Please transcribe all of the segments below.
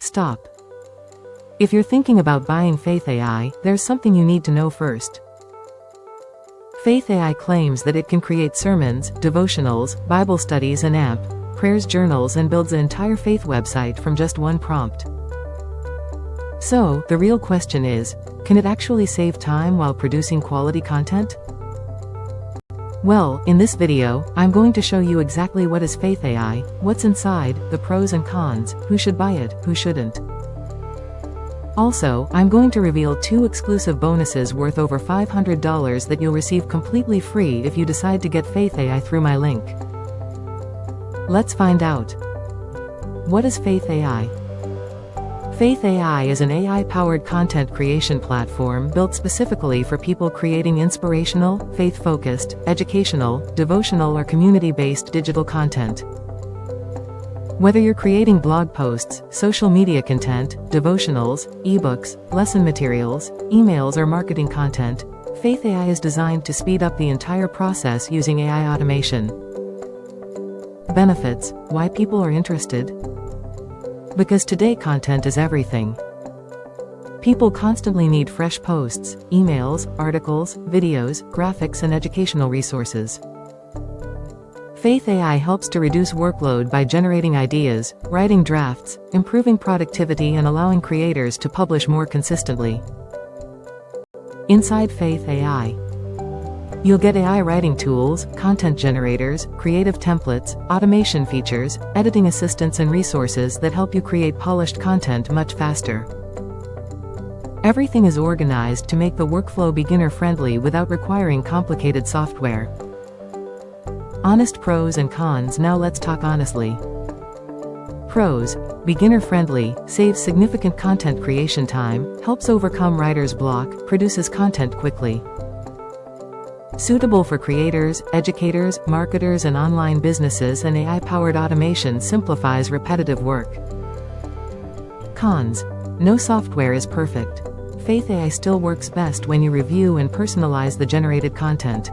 Stop. If you're thinking about buying Faith AI, there's something you need to know first. Faith AI claims that it can create sermons, devotionals, Bible studies and AMP, prayers journals and builds an entire faith website from just one prompt. So, the real question is, can it actually save time while producing quality content? Well, in this video, I'm going to show you exactly what is Faith AI, what's inside, the pros and cons, who should buy it, who shouldn't. Also, I'm going to reveal 2 exclusive bonuses worth over $500 that you'll receive completely free if you decide to get Faith AI through my link. Let's find out. What is Faith AI? Faith AI is an AI-powered content creation platform built specifically for people creating inspirational, faith-focused, educational, devotional or community-based digital content. Whether you're creating blog posts, social media content, devotionals, ebooks, lesson materials, emails or marketing content, Faith AI is designed to speed up the entire process using AI automation. Benefits: why people are interested? Because today content is everything. People constantly need fresh posts, emails, articles, videos, graphics and educational resources. Faith AI helps to reduce workload by generating ideas, writing drafts, improving productivity and allowing creators to publish more consistently. Inside Faith AI, you'll get AI writing tools, content generators, creative templates, automation features, editing assistants and resources that help you create polished content much faster. Everything is organized to make the workflow beginner-friendly without requiring complicated software. Honest pros and cons. Now let's talk honestly. Pros: beginner-friendly, saves significant content creation time, helps overcome writer's block, produces content quickly. Suitable for creators, educators, marketers and online businesses, and AI-powered automation simplifies repetitive work. Cons: no software is perfect. Faith AI still works best when you review and personalize the generated content.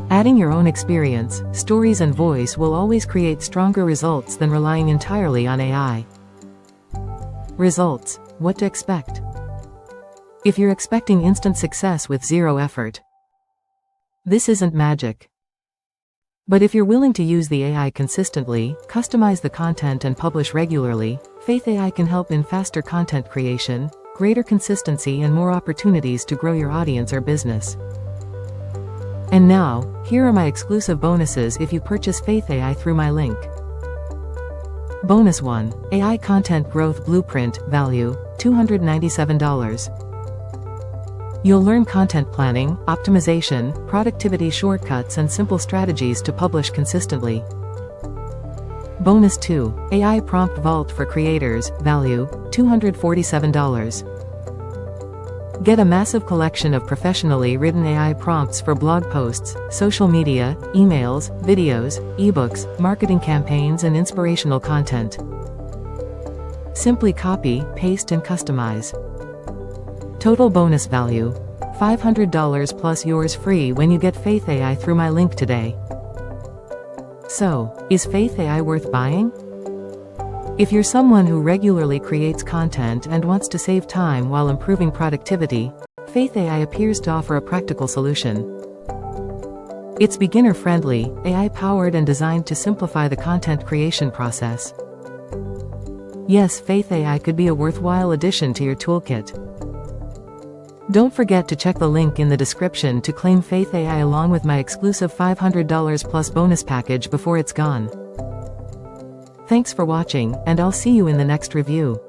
Adding your own experience, stories and voice will always create stronger results than relying entirely on AI. Results: what to expect? If you're expecting instant success with zero effort, this isn't magic. But if you're willing to use the AI consistently, customize the content and publish regularly, Faith AI can help in faster content creation, greater consistency and more opportunities to grow your audience or business. And now, here are my exclusive bonuses if you purchase Faith AI through my link. Bonus 1. AI Content Growth Blueprint, value, $297. You'll learn content planning, optimization, productivity shortcuts and simple strategies to publish consistently. Bonus 2. AI Prompt Vault for Creators, value, $247. Get a massive collection of professionally written AI prompts for blog posts, social media, emails, videos, ebooks, marketing campaigns and inspirational content. Simply copy, paste and customize. Total bonus value: $500 plus yours free when you get Faith AI through my link today. So, is Faith AI worth buying? If you're someone who regularly creates content and wants to save time while improving productivity, Faith AI appears to offer a practical solution. It's beginner-friendly, AI-powered and designed to simplify the content creation process. Yes, Faith AI could be a worthwhile addition to your toolkit. Don't forget to check the link in the description to claim Faith AI along with my exclusive $500 plus bonus package before it's gone. Thanks for watching, and I'll see you in the next review.